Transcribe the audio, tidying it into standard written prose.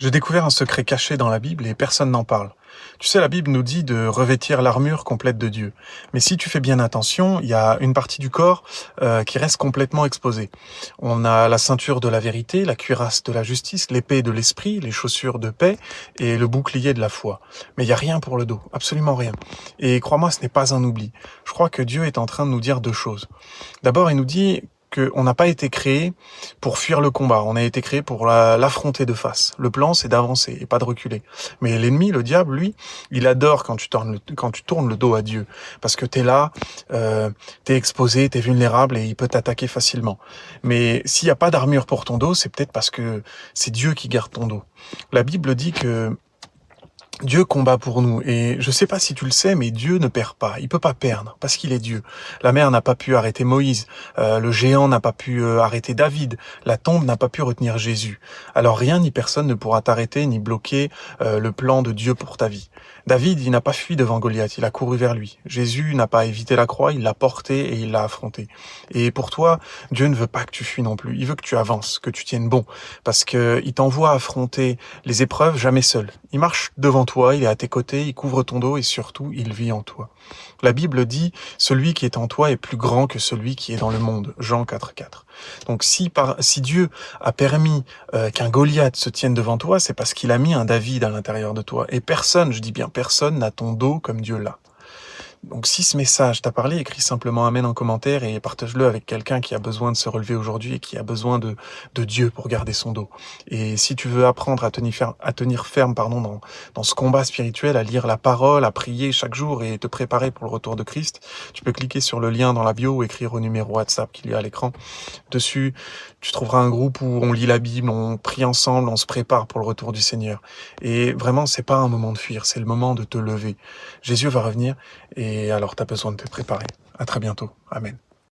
J'ai découvert un secret caché dans la Bible et personne n'en parle. Tu sais, la Bible nous dit de revêtir l'armure complète de Dieu. Mais si tu fais bien attention, il y a une partie du corps qui reste complètement exposée. On a la ceinture de la vérité, la cuirasse de la justice, l'épée de l'esprit, les chaussures de paix et le bouclier de la foi. Mais il n'y a rien pour le dos, absolument rien. Et crois-moi, ce n'est pas un oubli. Je crois que Dieu est en train de nous dire deux choses. D'abord, il nous dit qu'on n'a pas été créé pour fuir le combat, on a été créé pour l'affronter de face. Le plan, c'est d'avancer et pas de reculer. Mais l'ennemi, le diable, lui, il adore quand tu tournes le dos à Dieu, parce que t'es là, t'es exposé, t'es vulnérable et il peut t'attaquer facilement. Mais s'il n'y a pas d'armure pour ton dos, c'est peut-être parce que c'est Dieu qui garde ton dos. La Bible dit que Dieu combat pour nous et je sais pas si tu le sais, mais Dieu ne perd pas. Il peut pas perdre parce qu'il est Dieu. La mer n'a pas pu arrêter Moïse, le géant n'a pas pu arrêter David, la tombe n'a pas pu retenir Jésus. Alors rien ni personne ne pourra t'arrêter ni bloquer le plan de Dieu pour ta vie. David, il n'a pas fui devant Goliath, il a couru vers lui. Jésus n'a pas évité la croix, il l'a porté et il l'a affronté. Et pour toi, Dieu ne veut pas que tu fuis non plus. Il veut que tu avances, que tu tiennes bon, parce que il t'envoie affronter les épreuves jamais seul. Il marche devant toi, il est à tes côtés, il couvre ton dos et surtout, il vit en toi. La Bible dit, celui qui est en toi est plus grand que celui qui est dans le monde. Jean 4,4. Donc si Dieu a permis qu'un Goliath se tienne devant toi, c'est parce qu'il a mis un David à l'intérieur de toi. Et personne, je dis bien personne, n'a ton dos comme Dieu l'a. Donc si ce message t'a parlé, écris simplement Amen en commentaire et partage-le avec quelqu'un qui a besoin de se relever aujourd'hui et qui a besoin de Dieu pour garder son dos. Et si tu veux apprendre à tenir ferme dans ce combat spirituel, à lire la parole, à prier chaque jour et te préparer pour le retour de Christ, tu peux cliquer sur le lien dans la bio ou écrire au numéro WhatsApp qu'il y a à l'écran. Dessus, tu trouveras un groupe où on lit la Bible, on prie ensemble, on se prépare pour le retour du Seigneur. Et vraiment, c'est pas un moment de fuir, c'est le moment de te lever. Jésus va revenir et alors tu as besoin de te préparer. À très bientôt. Amen.